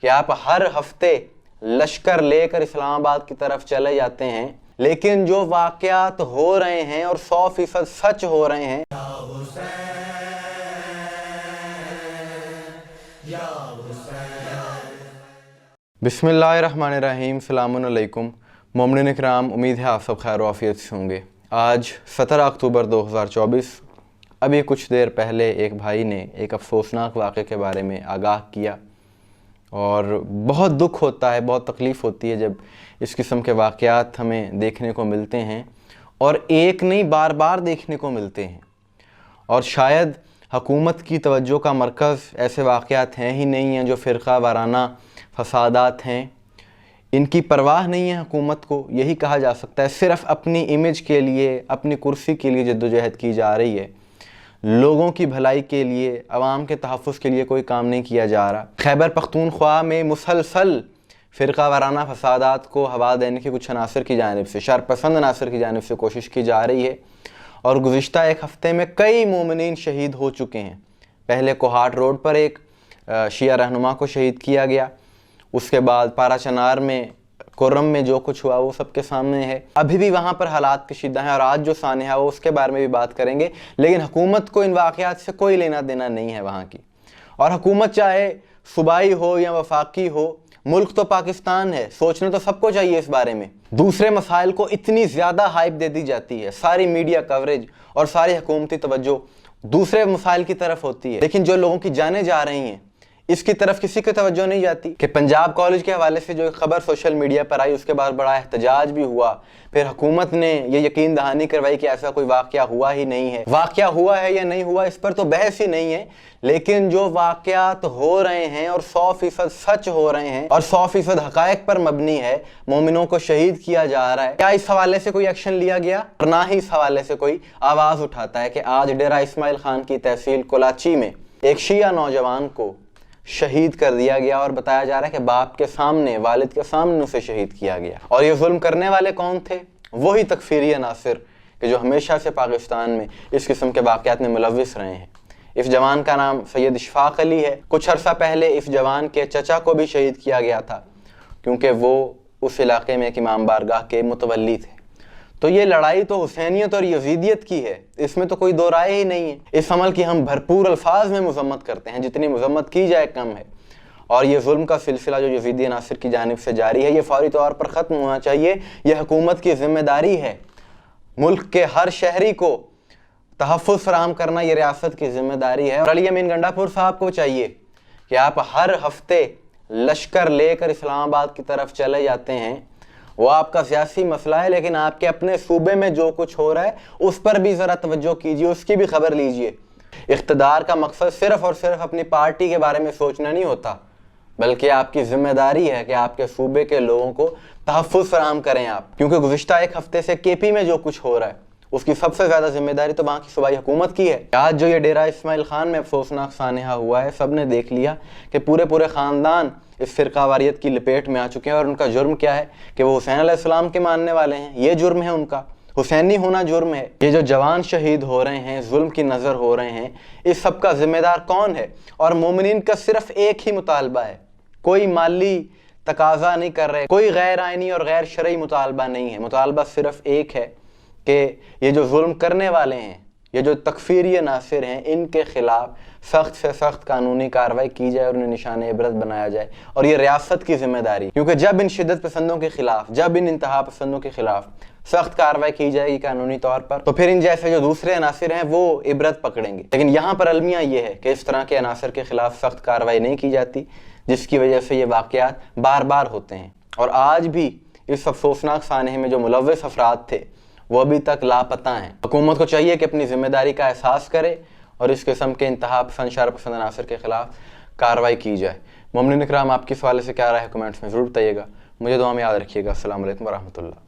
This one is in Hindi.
कि आप हर हफ्ते लश्कर लेकर इस्लामाबाद की तरफ चले जाते हैं, लेकिन जो वाकयात हो रहे हैं और 100% सच हो रहे हैं, बिस्मिल्लाहिर्रहमानिर्रहीम, सलामुन मोमिनीन इकराम, उम्मीद है आप सब खैर आफियत से होंगे। आज 17 अक्टूबर 2024, अभी कुछ देर पहले एक भाई ने एक अफसोसनाक वाक़े के बारे में आगाह किया और बहुत दुख होता है, बहुत तकलीफ़ होती है जब इस किस्म के वाक़यात हमें देखने को मिलते हैं और एक नहीं बार बार देखने को मिलते हैं। और शायद हुकूमत की तवज्जो का मरकज़ ऐसे वाक़यात हैं ही नहीं हैं जो फ़िरक़ा वाराना फसादात हैं, इनकी परवाह नहीं है हुकूमत को, यही कहा जा सकता है। सिर्फ़ अपनी इमेज के लिए, अपनी कुर्सी के लिए जद्दोजहद की जा रही है, लोगों की भलाई के लिए, अवाम के तहफ़्फ़ुज़ के लिए कोई काम नहीं किया जा रहा। खैबर पख्तूनख्वा में मुसलसल फ़िरक़ा वाराना फसादात को हवा देने की कुछ अनासर की जानिब से, शरपसंद अनासर की जानिब से कोशिश की जा रही है और गुज़िश्ता एक हफ़्ते में कई मोमिनीन शहीद हो चुके हैं। पहले कोहाट रोड पर एक शिया रहनुमा को शहीद किया गया, उसके बाद पारा चनार में, कुर्रम में जो कुछ हुआ वो सबके सामने है। अभी भी वहाँ पर हालात कशीदा हैं और आज जो सानिया है वो उसके बारे में भी बात करेंगे। लेकिन हुकूमत को इन वाक़यात से कोई लेना देना नहीं है वहाँ की। और हुकूमत चाहे सूबाई हो या वफाकी हो, मुल्क तो पाकिस्तान है, सोचना तो सबको चाहिए इस बारे में। दूसरे मसाइल को इतनी ज़्यादा हाइप दे दी जाती है, सारी मीडिया कवरेज और सारी हुकूमती तवज्जो दूसरे मसाइल की तरफ होती है, लेकिन जो लोगों की जानें जा रही हैं इसकी तरफ किसी की तवज्जो नहीं जाती। कि पंजाब कॉलेज के हवाले से जो खबर सोशल मीडिया पर आई उसके बाद बड़ा एहतजाज भी हुआ, फिर हुकूमत ने ये यकीन दहानी करवाई कि ऐसा कोई वाक़या हुआ ही नहीं है। वाक़या हुआ है या नहीं हुआ इस पर तो बहस ही नहीं है, लेकिन जो वाक़यात हो रहे हैं और 100% सच हो रहे हैं और 100% हक़ाइक़ पर मबनी है, मोमिनों को शहीद किया जा रहा है, क्या इस हवाले से कोई एक्शन लिया गया? और ना ही इस हवाले से कोई आवाज़ उठाता है कि आज डेरा इस्माइल खान की तहसील कोलाची में एक शिया नौजवान को शहीद कर दिया गया और बताया जा रहा है कि बाप के सामने, वालिद के सामने उसे शहीद किया गया। और ये जुल्म करने वाले कौन थे? वही तकफीरी अनासिर कि जो हमेशा से पाकिस्तान में इस किस्म के वाक़यात में मुलव्विस रहे हैं। इस जवान का नाम सैयद इशफाक अली है। कुछ अर्सा पहले इस जवान के चचा को भी शहीद किया गया था क्योंकि वो उस इलाके में एक इमाम बारगाह के मुतवल्ली थे। तो ये लड़ाई तो हुसैनियत और यजीदियत की है, इसमें तो कोई दो राय ही नहीं है। इस अमल की हम भरपूर अल्फाज में मजम्मत करते हैं, जितनी मजम्मत की जाए कम है। और ये जुल्म का सिलसिला जो यजीदी अनासिर की जानिब से जारी है, ये फौरी तौर पर ख़त्म होना चाहिए। यह हुकूमत की जिम्मेदारी है, मुल्क के हर शहरी को तहफ़्फ़ुज़ फराहम करना ये रियासत की जिम्मेदारी है। और अली अमीन गंडापुर साहब को चाहिए कि आप हर हफ्ते लश्कर लेकर इस्लामाबाद की तरफ चले जाते हैं, वो आपका सियासी मसला है, लेकिन आपके अपने सूबे में जो कुछ हो रहा है उस पर भी ज़रा तवज्जो कीजिए, उसकी भी खबर लीजिए। इख्तिदार का मकसद सिर्फ़ और सिर्फ अपनी पार्टी के बारे में सोचना नहीं होता, बल्कि आपकी जिम्मेदारी है कि आपके सूबे के लोगों को तहफ़्फ़ुज़ फराहम करें आप। क्योंकि गुज़िश्ता एक हफ्ते से केपी में जो कुछ हो रहा है उसकी सबसे ज़्यादा जिम्मेदारी तो वहाँ की सूबाई हुकूमत की है। आज जो ये डेरा इस्माइल खान में अफसोसनाक सानिहा हुआ है, सब ने देख लिया कि पूरे पूरे ख़ानदान इस फ़िरक़ा वारियत की लपेट में आ चुके हैं। और उनका जुर्म क्या है कि वो हुसैन अलैहिस्सलाम के मानने वाले हैं, ये जुर्म है उनका, हुसैनी होना जुर्म है। ये जो जवान शहीद हो रहे हैं, जुल्म की नज़र हो रहे हैं, इस सब का ज़िम्मेदार कौन है? और मोमिनीन का सिर्फ एक ही मुतालबा है, कोई माली तकाजा नहीं कर रहे, कोई गैर आइनी और गैर शरई मुतालबा नहीं है। मुतालबा सिर्फ एक है कि ये जो जुल्म करने वाले हैं, ये जो तकफीरी अनासिर हैं, इनके ख़िलाफ़ सख्त से सख्त कानूनी कार्रवाई की जाए और उन्हें निशान इबरत बनाया जाए। और ये रियासत की जिम्मेदारी, क्योंकि जब इन शिद्दत पसंदों के ख़िलाफ़, जब इन इंतहा पसंदों के ख़िलाफ़ सख्त कार्रवाई की जाएगी कानूनी तौर पर, तो फिर इन जैसे जो दूसरे अनासिर हैं वो इबरत पकड़ेंगे। लेकिन यहाँ पर अलमिया ये है कि इस तरह के अनासिर के ख़िलाफ़ सख्त कार्रवाई नहीं की जाती, जिसकी वजह से ये वाक़यात बार बार होते हैं। और आज भी इस अफसोसनाक सानहे में जो मुलव्विस अफराद थे वो अभी तक लापता हैं। हुकूमत को चाहिए कि अपनी जिम्मेदारी का एहसास करे और इस किस्म के इंतहा पसंद, शर पसंद अनासर के खिलाफ कार्रवाई की जाए। मोमिनीन इकराम, आपकी इस हवाले से क्या राय है? कमेंट्स में ज़रूर बताइएगा। मुझे दुआ में याद रखिएगा। अस्सलाम वालेकुम व रहमतुल्लाह।